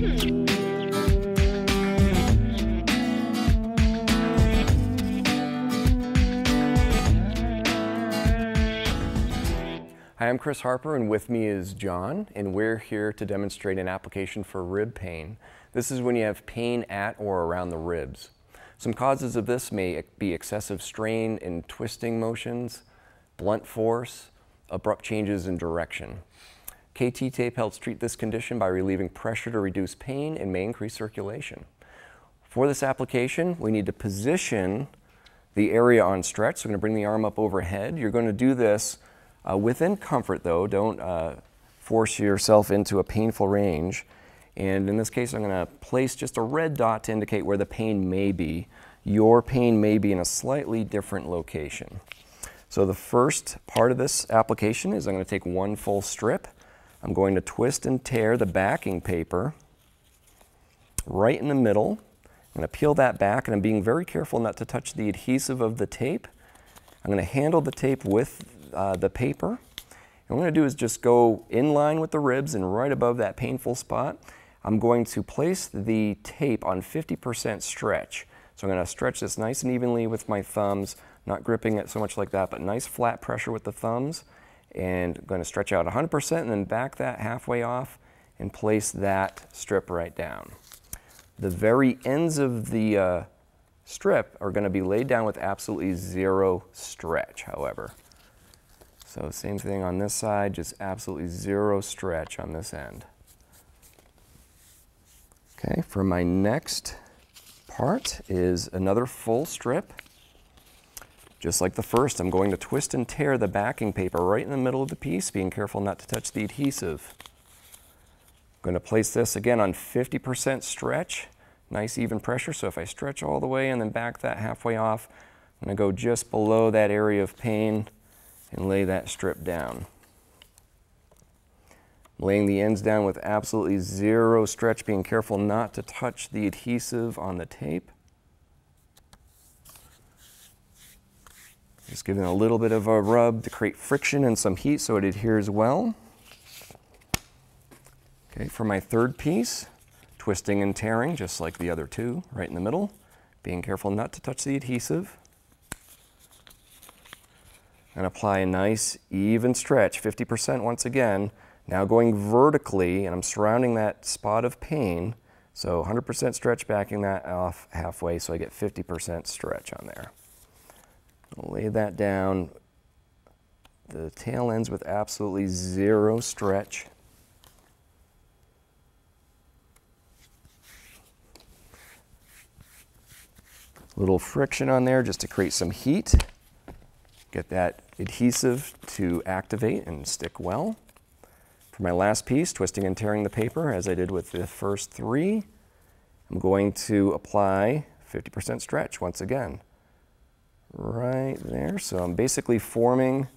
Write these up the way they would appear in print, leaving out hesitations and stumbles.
Hi, I'm Chris Harper, and with me is John, and we're here to demonstrate an application for rib pain. This is when you have pain at or around the ribs. Some causes of this may be excessive strain and twisting motions, blunt force, abrupt changes in direction. KT tape helps treat this condition by relieving pressure to reduce pain and may increase circulation. For this application, we need to position the area on stretch. So we're going to bring the arm up overhead. You're going to do this within comfort though. Don't force yourself into a painful range. And in this case, I'm going to place just a red dot to indicate where the pain may be. Your pain may be in a slightly different location. So the first part of this application is I'm going to take one full strip. I'm going to twist and tear the backing paper right in the middle. I'm going to peel that back, and I'm being very careful not to touch the adhesive of the tape. I'm going to handle the tape with the paper. And what I'm going to do is just go in line with the ribs and right above that painful spot. I'm going to place the tape on 50% stretch. So I'm going to stretch this nice and evenly with my thumbs, not gripping it so much like that, but nice flat pressure with the thumbs. And I'm going to stretch out 100% and then back that halfway off and place that strip right down. The very ends of the strip are going to be laid down with absolutely zero stretch, however. So same thing on this side, just absolutely zero stretch on this end. Okay, for my next part is another full strip. Just like the first, I'm going to twist and tear the backing paper right in the middle of the piece, being careful not to touch the adhesive. I'm going to place this again on 50% stretch, nice even pressure. So if I stretch all the way and then back that halfway off, I'm going to go just below that area of pain and lay that strip down. Laying the ends down with absolutely zero stretch, being careful not to touch the adhesive on the tape. Just giving a little bit of a rub to create friction and some heat so it adheres well. Okay, for my third piece, twisting and tearing just like the other two, right in the middle, being careful not to touch the adhesive. And apply a nice even stretch, 50% once again. Now going vertically, and I'm surrounding that spot of pain, so 100% stretch, backing that off halfway so I get 50% stretch on there. I'll lay that down, the tail ends with absolutely zero stretch. Little friction on there just to create some heat. Get that adhesive to activate and stick well. For my last piece, twisting and tearing the paper, as I did with the first three, I'm going to apply 50% stretch once again. Right there. So I'm basically forming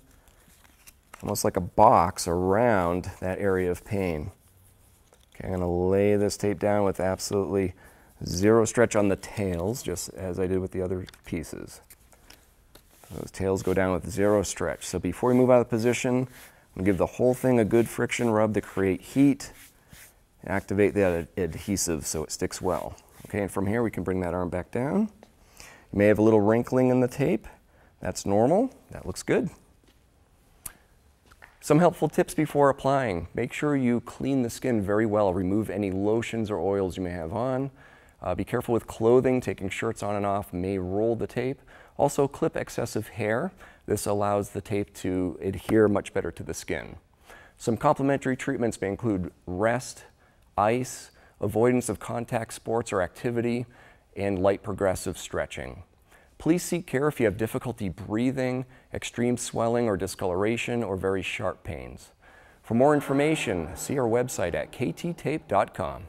almost like a box around that area of pain. Okay, I'm going to lay this tape down with absolutely zero stretch on the tails, just as I did with the other pieces. Those tails go down with zero stretch. So before we move out of position, I'm going to give the whole thing a good friction rub to create heat, activate that adhesive so it sticks well. Okay, and from here we can bring that arm back down. You may have a little wrinkling in the tape. That's normal. That looks good. Some helpful tips before applying. Make sure you clean the skin very well. Remove any lotions or oils you may have on. Be careful with clothing. Taking shirts on and off may roll the tape. Also, clip excessive hair. This allows the tape to adhere much better to the skin. Some complementary treatments may include rest, ice, avoidance of contact sports or activity, and light progressive stretching. Please seek care if you have difficulty breathing, extreme swelling or discoloration, or very sharp pains. For more information, see our website at kttape.com.